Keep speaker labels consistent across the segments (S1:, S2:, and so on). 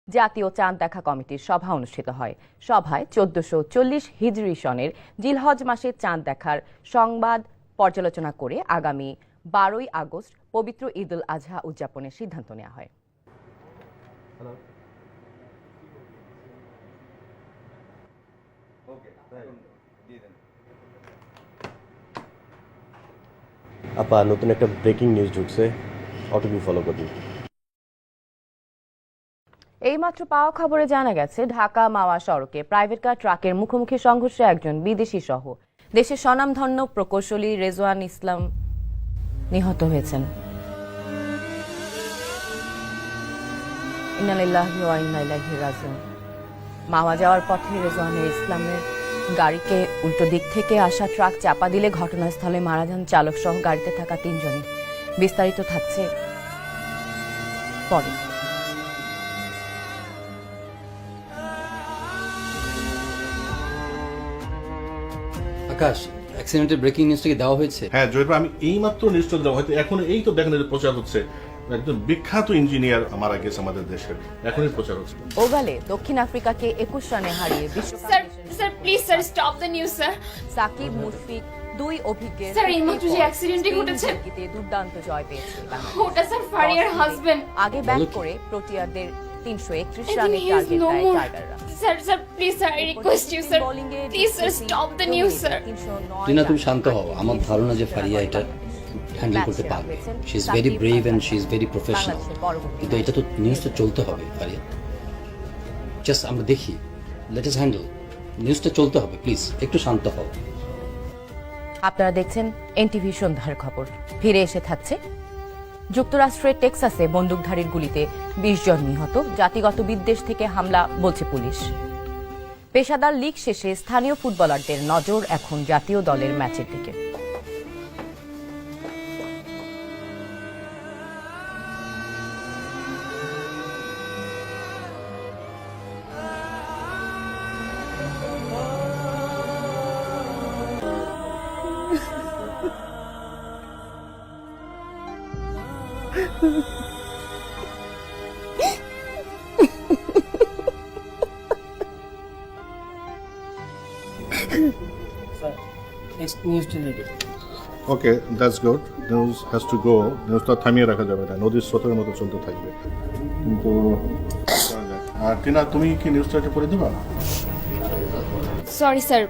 S1: জাতীয় চাঁদ দেখা কমিটির সভা অনুষ্ঠিত হয়। সভায় 1440 হিজরি সনের জিলহজ মাসে চাঁদ দেখার সংবাদ পর্যালোচনা করে আগামী 12ই আগস্ট পবিত্র ঈদ উল আজহা উদযাপনের সিদ্ধান্ত নেওয়া হয়।
S2: আপা, নতুন একটা ব্রেকিং নিউজ ঢুকছে, অটোবি ফলো করুন।
S1: এইমাত্র পাওয়া খবরে জানা গেছে, ঢাকা মাওয়া সড়কে প্রাইভেট কার ট্রাকের মুখোমুখি সংঘর্ষে একজন বিদেশি সহ দেশের স্বনামধন্য প্রকৌশলী রেজওয়ান ইসলাম নিহত হয়েছেন। ইন্না লিল্লাহি ওয়া ইন্না ইলাইহি রাজিউন। মাওয়া যাওয়ার পথে রেজওয়ানের ইসলামের গাড়িকে উল্টো দিক থেকে আসা ট্রাক চাপা দিলে ঘটনাস্থলে মারা যান চালক সহ গাড়িতে থাকা 3 জনই। বিস্তারিত থাকছে পরে।
S3: আকাশ, অ্যাক্সিডেন্টের ব্রেকিং নিউজটা কি দেওয়া হয়েছে?
S4: হ্যাঁ জয়ীর, আমি এইমাত্র নিউজটা দেওয়া হয়তো এখন এই তো দেখেন প্রচার হচ্ছে, একজন বিখ্যাত ইঞ্জিনিয়ার মারা গেছে আমাদের দেশের, এখনই প্রচার হচ্ছে।
S1: ওভালে দক্ষিণ আফ্রিকাকে 21 রানে হারিয়ে বিশ্বকাপ
S5: sir please sir stop the news sir.
S1: Shakib Mushfiq দুই অভিজ্ঞের
S5: স্যার এইমাত্র যে অ্যাক্সিডেন্টটি ঘটেছে
S1: দুর্দান্ত জয় পেয়েছে বাংলাদেশ।
S5: ওটা স্যার ফারিয়ার হাজবেন্ড।
S1: আগে ব্যাট করে প্রোটিয়ারদের 331 রানে টার্গেট দেয় টাইগাররা।
S5: Sir please sir I request you sir, please sir stop the news sir.
S3: Tina, তুমি শান্ত হও। আমার ধারণা যে ফারিয়া এটা হ্যান্ডেল করতে পারবে। She is very brave and she is very professional. কিন্তু এটা তো নিউজটা চলতে হবে ফারিয়া। জাস্ট আমরা দেখি, লেট আস হ্যান্ডেল। নিউজটা চলতে হবে, প্লিজ একটু শান্ত হও।
S1: আপনারা দেখছেন এনটিভি সন্ধ্যার খবর। ফিরে এসে থাকছে, যুক্তরাষ্ট্রের টেক্সাসে বন্দুকধারীর গুলিতে 20 জন নিহত, জাতিগত বিদ্বেষ থেকে হামলা বলছে পুলিশ। পেশাদার লীগ শেষে স্থানীয় ফুটবলারদের নজর এখন জাতীয় দলের ম্যাচের দিকে।
S4: Okay, that's good. News has to go. নিউজটা থামিয়ে রাখা যাবে না, নদীর স্রোতের মতো চলতে থাকবে। কিন্তু আর টিনা, তুমি কি নিউজটা একটু করে দেবা?
S5: Sorry sir,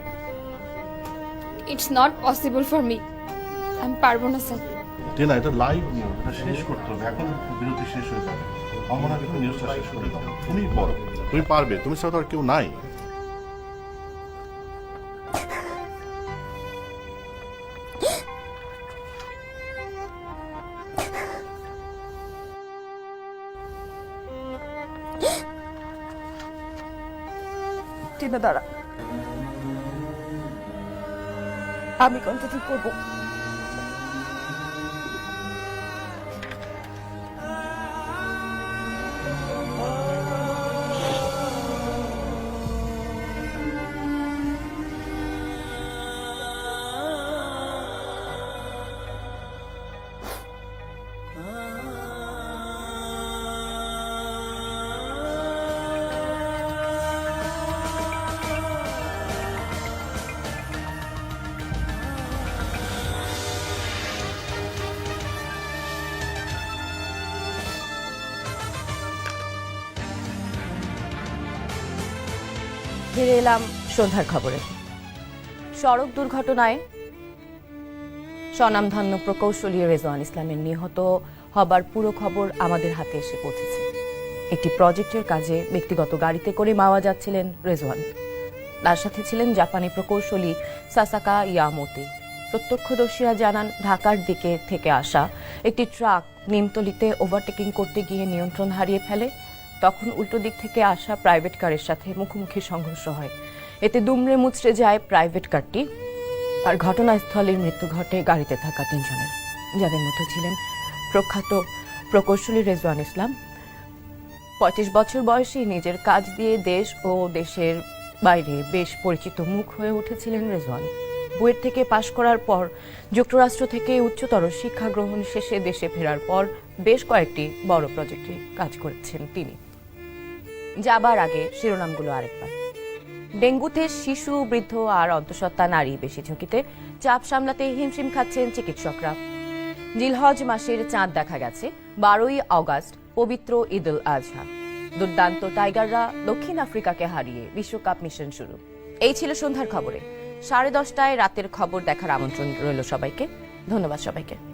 S5: it's not possible for me. আমি পারবো না স্যার।
S4: টিনা, এটা লাইভ নিউজ, এটা শেষ করতে হবে, এখন বিরতি শেষ হয়ে যাবে। আমার মনে হয় তুমি নিউজটা শেষ করে দাও। তুমি বলো, তুমি পারবে, তুমি ছাড়া তো আর কেউ নাই।
S1: টিনা দাঁড়া, আমি কোনটা ঠিক করবো। ফিরে এলাম সন্ধ্যার খবরে। সড়ক দুর্ঘটনায় স্বনামধন্য প্রকৌশলী রেজওয়ান ইসলামের নিহত হবার পুরো খবর আমাদের হাতে এসে পৌঁছেছে। একটি প্রজেক্টের কাজে ব্যক্তিগত গাড়িতে করে মাওয়া যাচ্ছিলেন রেজওয়ান। তার সাথে ছিলেন জাপানি প্রকৌশলী সাসাকা ইয়ামোতে। প্রত্যক্ষদর্শীরা জানান, ঢাকার দিকে থেকে আসা একটি ট্রাক নিমতলিতে ওভারটেকিং করতে গিয়ে নিয়ন্ত্রণ হারিয়ে ফেলে। তখন উল্টো দিক থেকে আসা প্রাইভেট কারের সাথে মুখোমুখি সংঘর্ষ হয়। এতে দুমড়ে মুচড়ে যায় প্রাইভেট কারটি, আর ঘটনাস্থলে মৃত্যু ঘটে গাড়িতে থাকা 3 জনের, যাদের মধ্যে ছিলেন প্রখ্যাত প্রকৌশলী রেজওয়ান ইসলাম। 35 বছর বয়সে নিজের কাজ দিয়ে দেশ ও দেশের বাইরে বেশ পরিচিত মুখ হয়ে উঠেছিলেন রেজওয়ান। বুয়েট থেকে পাশ করার পর যুক্তরাষ্ট্র থেকে উচ্চতর শিক্ষা গ্রহণ শেষে দেশে ফেরার পর বেশ কয়েকটি বড় প্রজেক্টে কাজ করেছেন তিনি। যাবার আগে শিরোনামগুলো আরেকবার। ডেঙ্গুতে শিশু, বৃদ্ধ আর অন্তঃসত্ত্বা নারী বেশি ঝুঁকিতে, চাপ সামলাতে হিমশিম খাচ্ছেন চিকিৎসকরা। জিলহজ মাসের চাঁদ দেখা গেছে, 12ই অগাস্ট পবিত্র ঈদ উল আজহা। দুর্দান্ত টাইগাররা দক্ষিণ আফ্রিকাকে হারিয়ে বিশ্বকাপ মিশন শুরু। এই ছিল সন্ধ্যার খবরে। 10:30টায় রাতের খবর দেখার আমন্ত্রণ রইল সবাইকে। ধন্যবাদ সবাইকে।